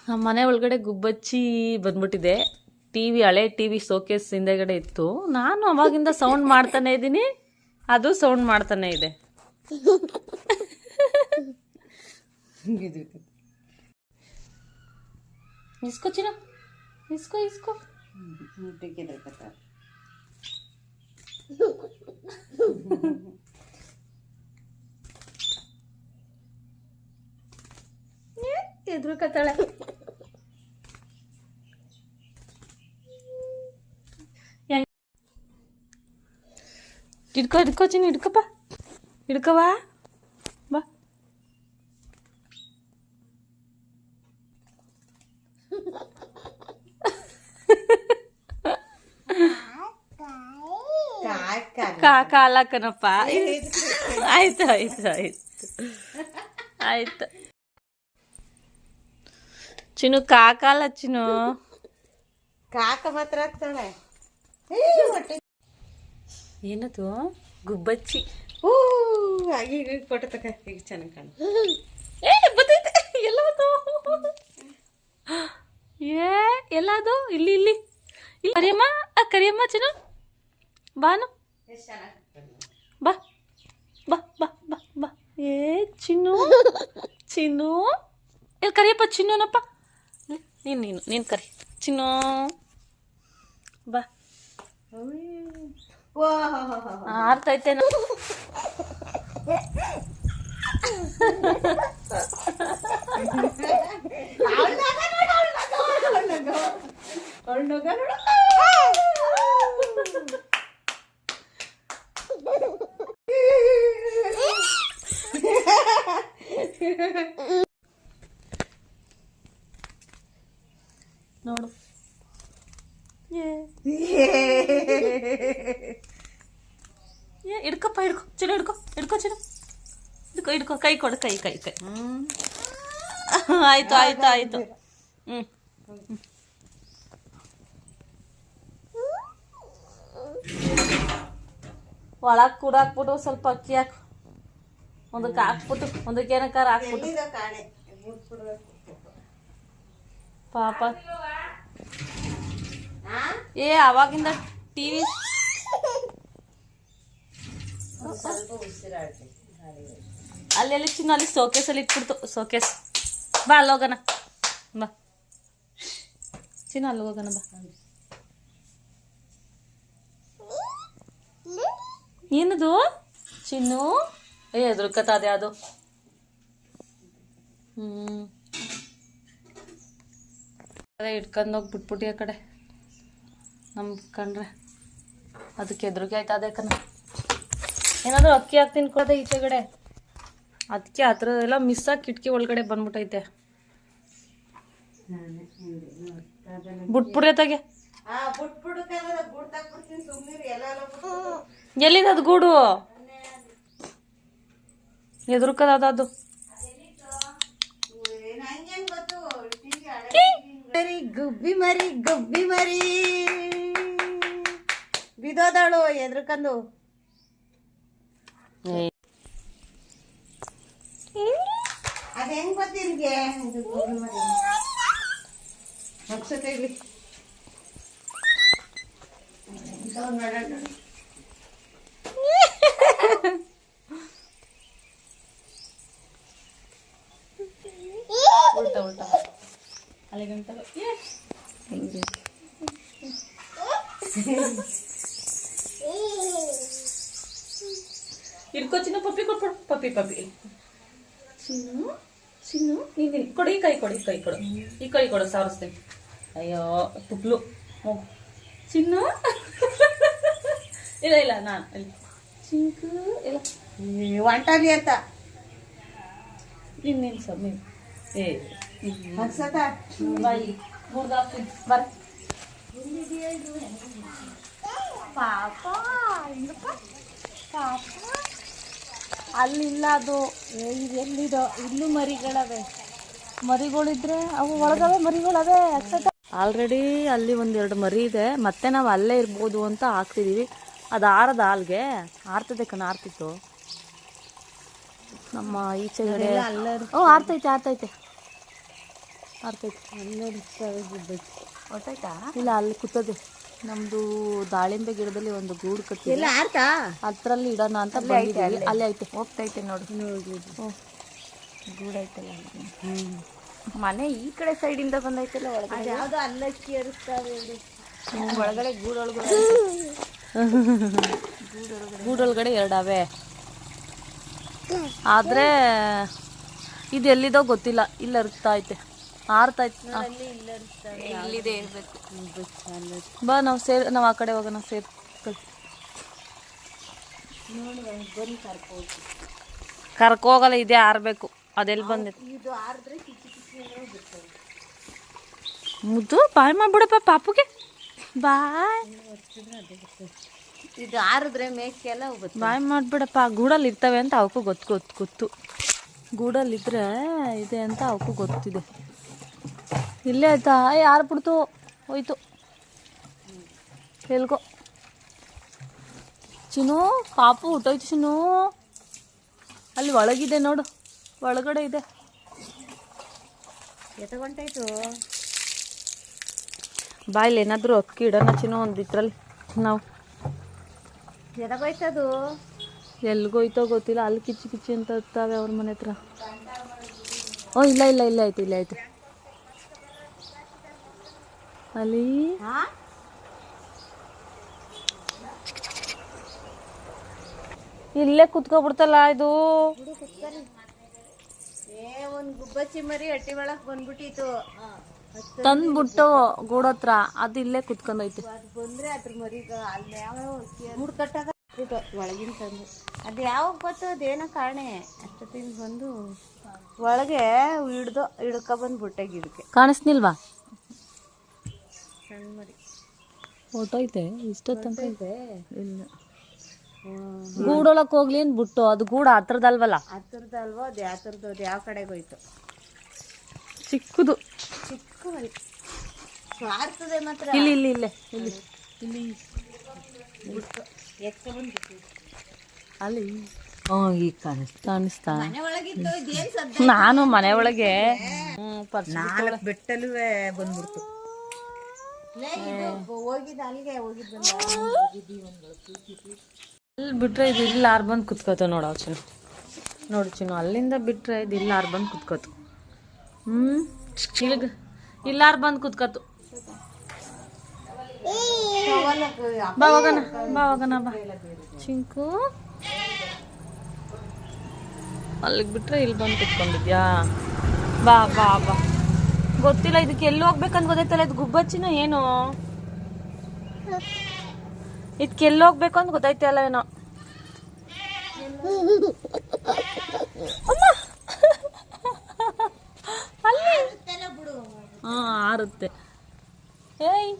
ನಮ್ಮ ಮನೆ ಒಳಗಡೆ ಗುಬ್ಬಚ್ಚಿ ಬಂದ್ಬಿಟ್ಟಿದೆ. ಹಳೆ ಟಿವಿ ಶೋಕೇಸ್ ಹಿಂದೆಗಡೆ ಇತ್ತು. ನಾನು ಅವಾಗಿಂದ ಸೌಂಡ್ ಮಾಡ್ತಾನೆ ಇದ್ದೀನಿ, ಅದು ಸೌಂಡ್ ಮಾಡ್ತಾನೆ ಇದೆ. ಇಸ್ಕೋ ಚಿನ್ನ, ಇಸ್ಕೋ ಇಸ್ಕೋ. ಎದುರುಕತ್ತಾಳೆ. ಹಿಡ್ಕೋ ಚಿನ್ನ, ಹಿಡ್ಕಪ್ಪ, ಹಿಡ್ಕವಾ ಬಾ. ಕಾಲ ಕಣಪ್ಪ. ಆಯ್ತು ಆಯ್ತು ಆಯ್ತು ಆಯ್ತು. ಚಿನ್ನು ಕಾಕಲ್ಲ ಚಿನ್ನು, ಕಾಕ ಮಾತ್ರ ಆಗ್ತಾಳೆ. ಏನದು ಗುಬ್ಬಚ್ಚಿ. ಈಗ ಫೋಟೋ ತಕ, ಈಗ ಚೆನ್ನಾಗಿ ಕಾಣ. ಬತ್ತೈತೆ ಎಲ್ಲ ಎಲ್ಲ ಅದು ಇಲ್ಲಿ ಇಲ್ಲಿ ಇಲ್ಲಿ. ಕರಿಯಮ್ಮ ಕರಿಯಮ್ಮ ಚಿನ್ನು, ಬಾನು ಬಾ ಬಾ ಬಾ ಬಾ ಬಾ. ಏ ಚಿನ್ನು ಚಿನ್ನು, ಇಲ್ಲಿ ಕರಿಯಪ್ಪ ಚಿನ್ನೂನಪ್ಪ. ನೀನು ಕರಿ ಚಿನ್ನು, ಬಾ. ಆರ್ತೈತೆ ನೋಡು. ಹಿಡ್ಕಪ್ಪ, ಹಿಡ್ಕೊ ಚಿನ್ನ, ಹಿಡ್ಕೊ ಹಿಡ್ಕೊ ಚಿನ್ನ, ಹಿಡ್ಕೊ ಹಿಡ್ಕೊ. ಕೈ ಕೊಡು, ಕೈ ಕೈ ಕೈ. ಆಯ್ತು ಆಯ್ತು ಆಯ್ತು. ಒಳಗೆ ಕೂಡ ಹಾಕ್ಬಿಟ್ಟು ಸ್ವಲ್ಪ ಅಕ್ಕಿ ಹಾಕು. ಒಂದಕ್ಕೆ ಹಾಕ್ಬಿಟ್ಟು ಒಂದಕ್ಕೆ ಏನಕ್ಕಾರ ಹಾಕ್ಬಿಟ್ಟು. ಪಾಪ ಅವಾಗಿಂದ ಟಿವಿ ಅಲ್ಲಿ ಚಿನ್ನ, ಅಲ್ಲಿ ಸೋಕೇಸಲ್ಲಿ ಇಟ್ಬಿಡ್ತು. ಸೋಕೇಸ್ ಬಾ, ಅಲ್ಲಿ ಹೋಗೋಣ ಬಾ ಚಿನ್ನ, ಅಲ್ಲಿ ಹೋಗೋಣ ಬಾ. ಏನದು ಚಿನ್ನು? ಎದುರುಕತ್ತದೆ ಅದು. ಅದೇ ಇಟ್ಕೊಂಡೋಗಿ ಬಿಟ್ಬಿಟ್ಟು ಆ ಕಡೆ ನಮ್ ಕಂಡ್ರೆ ಅದಕ್ಕೆ ಎದುರಿಗೆ ಆಯ್ತು. ಅದೇ ಕಣ ಏನಾದರೂ ಅಕ್ಕಿ ಹಾಕಿ ತಿನ್ಕೋದೆ ಈಚೆಗಡೆ. ಅದಕ್ಕೆ ಆ ಥರ ಎಲ್ಲ ಮಿಸ್ ಆಗಿ ಕಿಟಕಿ ಒಳಗಡೆ ಬಂದ್ಬಿಟ್ಟೈತೆ. ಬಿಟ್ಬಿಡ್ತಾಗೆ ಎಲ್ಲಿದೆ ಅದು ಗೂಡು? ಎದುರುಕದ ಅದು. ಗುಬ್ಬಿ ಮರಿ, ಗುಬ್ಬಿ ಮರಿ ಬಿದೋದಳು ಎದ್ರಕಂದು. ಅದ ಹೆಂಗ್ ಗೊತ್ತಿರ್ಗೆ ಗುಬ್ಬಿ ಮರಿ ಅಕ್ಷತೆ ಇಲ್ಲಿ ಉಲ್ಟಾ ಉಲ್ಟಾ ಅಲ್ಲಿ ಗಂಟ ಹೆಂಗೆ ಇಟ್ಕೋ ಚಿನ್ನ. ಪಪ್ಪಿ ಕೊಟ್ಬಿಡು, ಪಪ್ಪಿ ಪಪ್ಪಿ. ಚಿನ್ನು ಚಿನ್ನು, ನೀನು ಕೊಡು, ಈ ಕೈ ಕೊಡು, ಈ ಕೈ ಕೊಡು, ಈ ಕೈ ಕೊಡು, ಸಾರಿಸ್ತೀನಿ. ಅಯ್ಯೋ ತುಪ್ಲು ಹೋಗು ಚಿನ್ನು. ಇಲ್ಲ ಇಲ್ಲ ನಾನು ಇಲ್ಲಿ ಚಿಂಕು ಇಲ್ಲ ಒಂಟಾಗಿ ಅಂತ ಇನ್ನೇನು ಸರ್ ನೀವು ಅನ್ಸತ ಬಾಯಿ ಮುರ್ದಾಕ್ತೀನಿ ಬರ. ಪಾಪ ಪಾಪ ಅಲ್ಲಿಲ್ಲ ಅದು. ಎಲ್ಲಿದೋ ಇಲ್ಲೂ ಮರಿಗಳವೆ. ಮರಿಗಳಿದ್ರೆ ಅವು ಒಳಗವೆ ಮರಿಗಳವೆ. ಆಲ್ರೆಡಿ ಅಲ್ಲಿ ಒಂದೆರಡು ಮರಿ ಇದೆ. ಮತ್ತೆ ನಾವು ಅಲ್ಲೇ ಇರ್ಬೋದು ಅಂತ ಹಾಕ್ತಿದ್ದೀವಿ. ಅದು ಆರದ ಹಾಲ್ಗೆ ಆರ್ತದೆ ಕಣ, ಆರ್ತಿತ್ತು. ನಮ್ಮ ಈಚೆಗಡೆ ಅಲ್ಲ ಆರ್ತೈತೆ ಆರ್ತೈತೆ ಹೊಟ್ಟೈತಾ ಇಲ್ಲ ಅಲ್ಲಿ ಕೂತದೆ. ನಮ್ದು ದಾಳಿಂಬೆ ಗಿಡದಲ್ಲಿ ಒಂದು ಗೂಡು ಕಟ್ಟಿ ಎಲ್ಲ ಆರ್ತಾ ಅದ್ರಲ್ಲಿ ಇಡೋಣ ಅಂತ ಬಂದಿದ್ದೀವಿ. ಅಲ್ಲಿ ಐತೆ ಹೋಗ್ತೈತೆ ನೋಡಿ ಹ್ಞೂ ಗೂಡೈತಲ್ಲ. ಮನೆ ಈ ಕಡೆ ಸೈಡಿಂದ ಬಂದೈತಲ್ಲ ಒಳಗಡೆ. ಯಾವ್ದು ಅಲ್ಲಕ್ಕಿ ಅರಿಸ್ತಾವೆ ಒಳಗಡೆ ಗೂಡೊಳಗಡೆ ಗೂಡೊಳಗಡೆ ಎರಡವೆ. ಆದರೆ ಇದು ಎಲ್ಲಿದೋ ಗೊತ್ತಿಲ್ಲ. ಇಲ್ಲಿ ಅರ್ತಾ ಐತೆ ಆರ್ತೈತೆ. ಇಲ್ಲಿದೆ ಇರ್ಬೇಕು. ಬಾ ನಾವು ಆ ಕಡೆ ಹೋಗೋಣ ಕರ್ಕೋಗಲ್ಲ. ಇದೇ ಆರ್ಬೇಕು. ಅದೆಲ್ಲಿ ಬಂದಿತ್ತು ಮುದ್ದು ಬಾಯ್ ಮಾಡ್ಬಿಡಪ್ಪ ಪಾಪುಗೆ. ಬಾಯ್ ಇದು ಆರಿದ್ರೆ ಮೇಕೆಲ್ಲ ಹೋಗುತ್ತೆ. ಬಾಯ್ ಮಾಡ್ಬಿಡಪ್ಪ. ಗೂಡಲ್ಲಿ ಇರ್ತವೆ ಅಂತ ಅವಕ್ಕೂ ಗೊತ್ತು. ಗೂಡಲ್ಲಿದ್ರೆ ಇದೆ ಅಂತ ಅವಕ್ಕೂ ಗೊತ್ತಿದೆ. ಇಲ್ಲೇ ಆಯ್ತಾ? ಯಾರು ಬಿಡ್ತು ಹೋಯ್ತು ಎಲ್ಗೋ. ಚಿನ್ನು ಪಾಪು ಹುಟ್ಟೋಯ್ತು. ಚಿನ್ನು ಅಲ್ಲಿ ಒಳಗಿದೆ ನೋಡು, ಒಳಗಡೆ ಇದೆ. ಎತ್ತಗೊಂಟಾಯ್ತು. ಬಾಯಲ್ಲಿ ಏನಾದರೂ ಅಕ್ಕಿ ಇಡೋಣ ಚಿನ್ನು ಒಂದಿಟ್ರಲ್ಲಿ. ನಾವು ಎತ್ತಗೋಯ್ತದು. ಎಲ್ಗೋಯ್ತೋ ಗೊತ್ತಿಲ್ಲ. ಅಲ್ಲಿ ಕಿಚ್ಚಿ ಅಂತ ಇರ್ತಾವೆ ಅವ್ರ ಮನೆ ಹತ್ರ. ಓ ಇಲ್ಲ ಆಯ್ತು ಅಲ್ಲಿ ಇಲ್ಲೇ ಕುತ್ಕೊಬಿಡ್ತಲ್ಲ ಇದು. ಒಂದು ಗುಬ್ಬಚ್ಚಿ ಮರಿ ಹಟ್ಟಿ ಒಳಕ್ ಬಂದ್ಬಿಟ್ಟಿತ್ತು. ತಂದ್ಬಿಟ್ಟು ಗೂಡತ್ರ ಅದು ಇಲ್ಲೇ ಕುತ್ಕೊಂಡೈತೆ. ಅದು ಬಂದ್ರೆ ಅದ್ರ ಮರಿಗ ಅಲ್ಲಿ ಯಾವ ಗೂಡು ಕಟ್ಟಾಗ ಒಳಗಿನ ತಂದು ಅದು ಯಾವಾಗ ಗೊತ್ತು ಅದೇನೋ ಕಾಣೆ ಅಷ್ಟೊತ್ತಿನ ಬಂದು ಒಳಗೆ ಹಿಡ್ಕೊ ಬಂದ್ಬಿಟ್ಟೆ ಗಿಡಕ್ಕೆ. ಕಾಣಿಸ್ನಿಲ್ವಾ? ಸಣ್ಣ ಮರಿ ಹೊಟ್ಟೈತೆ ಇಷ್ಟೊತ್ತಂಕ ಇದೆ. ಇಲ್ಲ ಗೂಡೊಳಕ್ ಹೋಗ್ಲಿ ಅಂದ್ಬಿಟ್ಟು ಅದು ಗೂಡು ಹತ್ರದಲ್ವಲ್ಲ. ಹತ್ರದಲ್ವೋ ಅದು ಯಾವ್ದು ಅದು ಯಾವ ಕಡೆಗೆ ಹೋಯ್ತು. ಚಿಕ್ಕದು ಚಿಕ್ಕ ಮರಿ ಸ್ವಾರ್ಥದೆ ಮಾತ್ರ. ಇಲ್ಲಿ ಬಿಟ್ಟು ಎಕ್ಕ ಬಂದ್ಬಿಟ್ಟು ಅಲ್ಲಿ ಈಗ ಕಾಣಿಸ್ತಾ. ಮನೆ ಒಳಗಿತ್ತು ಇದೇನು ಸದ್ದ. ನಾನು ಮನೆ ಒಳಗೆ ನಾಲ್ಕು ಬೆಟ್ಟಲ್ಲೂ ಬಂದ್ಬಿಡ್ತು. ಹೋಗಿದ್ದು ಅಲ್ಲಿಗೆ ಹೋಗಿದ್ದು ಅಲ್ಲಿ ಬಿಟ್ರೆ ಇದು ಇಲ್ಲಿ ಆರ್ ಬಂದು ಕುತ್ಕೋತ ನೋಡು ಚಿನ್ನು ಅಲ್ಲಿಂದ ಬಿಟ್ರೆ ಇದು ಇಲ್ಲಿ ಆರ್ ಬಂದು ಕುತ್ಕೋತು. ಇಲ್ಲಾರ್ ಬಂದು ಕುತ್ಕೋತು. ಬಾ ಹೋಗೋಣ ಬಾ ಚಿಂಕು. ಅಲ್ಲಿಗೆ ಬಿಟ್ರೆ ಇಲ್ಲಿ ಬಂದು ಕುತ್ಕೊಂಡಿದ್ಯಾ? ಬಾ ಗೊತ್ತಿಲ್ಲ ಇದಕ್ಕೆ ಎಲ್ಲಿ ಹೋಗ್ಬೇಕಂತ ಗೊತ್ತಾಯ್ತಲ್ಲ. ಇದು ಗುಬ್ಬಚ್ಚಿನ ಏನು ಇದಕ್ಕೆ ಎಲ್ಲಿ ಹೋಗ್ಬೇಕು ಅಂತ ಗೊತ್ತಾಯ್ತಲ್ಲ ಏನೋ. ಅಲ್ಲಿ ಆರುತ್ತೆ. ಏಯ್